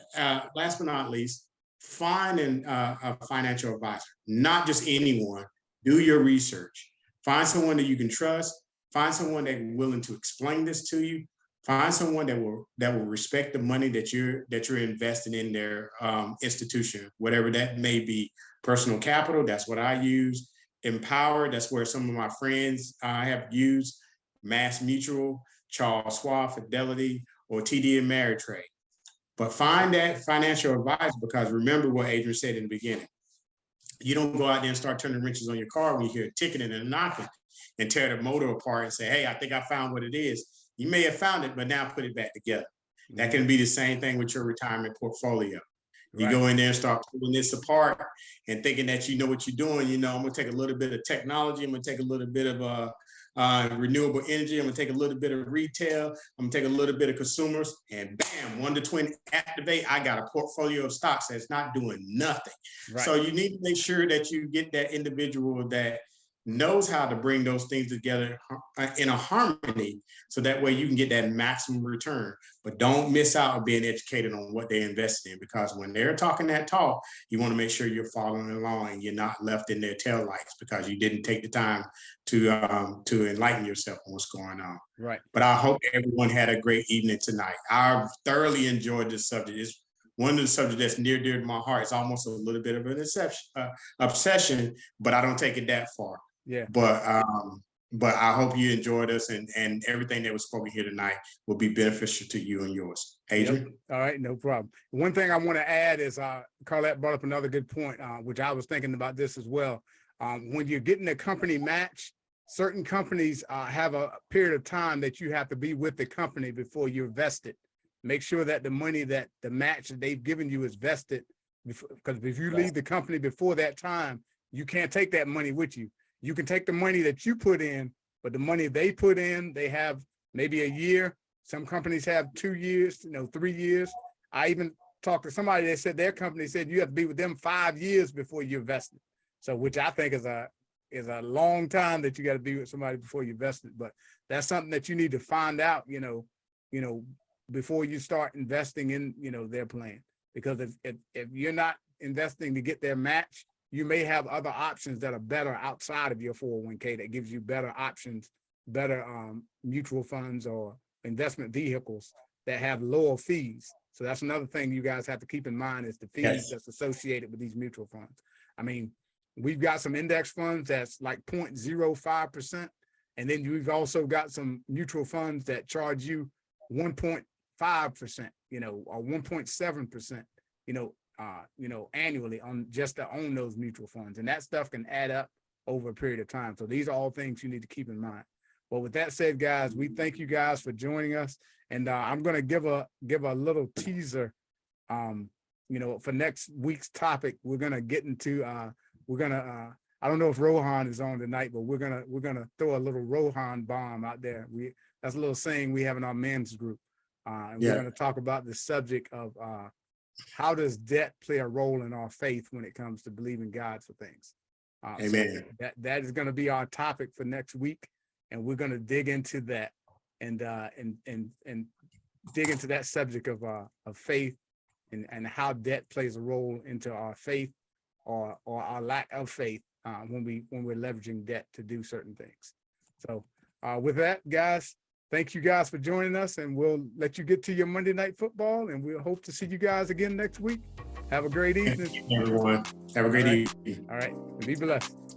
last but not least, find a financial advisor, not just anyone. Do your research. Find someone that you can trust. Find someone that's willing to explain this to you. Find someone that will respect the money that you're investing in their institution, whatever that may be. Personal capital, that's what I use. Empower, that's where some of my friends have used. Mass Mutual, Charles Schwab, Fidelity, or TD Ameritrade. But find that financial advisor, because remember what Adrian said in the beginning. You don't go out there and start turning wrenches on your car when you hear ticking and knocking and tear the motor apart and say, hey, I think I found what it is. You may have found it, but now put it back together. That can be the same thing with your retirement portfolio. You Right. go in there and start pulling this apart and thinking that you know what you're doing. You know, I'm gonna take a little bit of technology. I'm gonna take a little bit of renewable energy. I'm gonna take a little bit of retail. I'm gonna take a little bit of consumers, and bam, 1 to 20 activate. I got a portfolio of stocks that's not doing nothing. Right. So you need to make sure that you get that individual that knows how to bring those things together in a harmony, so that way you can get that maximum return. But don't miss out on being educated on what they invest in, because when they're talking that talk, you want to make sure you're following along and you're not left in their taillights because you didn't take the time to enlighten yourself on what's going on. Right. But I hope everyone had a great evening tonight. I thoroughly enjoyed this subject. It's one of the subjects that's near dear to my heart. It's almost a little bit of an obsession, but I don't take it that far. Yeah. But I hope you enjoyed us, and everything that was spoken here tonight will be beneficial to you and yours. Adrian? Yep. All right, no problem. One thing I want to add is Carlette brought up another good point, which I was thinking about this as well. When you're getting a company match, certain companies have a period of time that you have to be with the company before you're vested. Make sure that the money that the match that they've given you is vested, because if you leave the company before that time, you can't take that money with you. You can take the money that you put in, but the money they put in, they have maybe a year. Some companies have 2 years, 3 years. I even talked to somebody that said their company said you have to be with them 5 years before you're vested. So, which I think is a long time that you got to be with somebody before you're vested. But that's something that you need to find out, before you start investing in, their plan. Because if you're not investing to get their match, you may have other options that are better outside of your 401k that gives you better options, better mutual funds or investment vehicles that have lower fees. So that's another thing you guys have to keep in mind is the fees that's associated with these mutual funds. I mean, we've got some index funds that's like 0.05%. And then we've also got some mutual funds that charge you 1.5%, or 1.7%, annually on just to own those mutual funds. And that stuff can add up over a period of time. So these are all things you need to keep in mind. Well, with that said, guys, we thank you guys for joining us. And I'm going to give a little teaser, for next week's topic. We're going to get into, I don't know if Rohan is on tonight, but we're going to throw a little Rohan bomb out there. That's a little saying we have in our men's group. And we're going to talk about the subject of, how does debt play a role in our faith when it comes to believing God for things? Amen. So that is going to be our topic for next week, and we're going to dig into that and dig into that subject of faith and how debt plays a role into our faith or our lack of faith when we're leveraging debt to do certain things. So with that, guys. Thank you guys for joining us, and we'll let you get to your Monday Night Football, and we'll hope to see you guys again next week. Have a great evening. Thank you, everyone. Have a great evening. All right. And be blessed.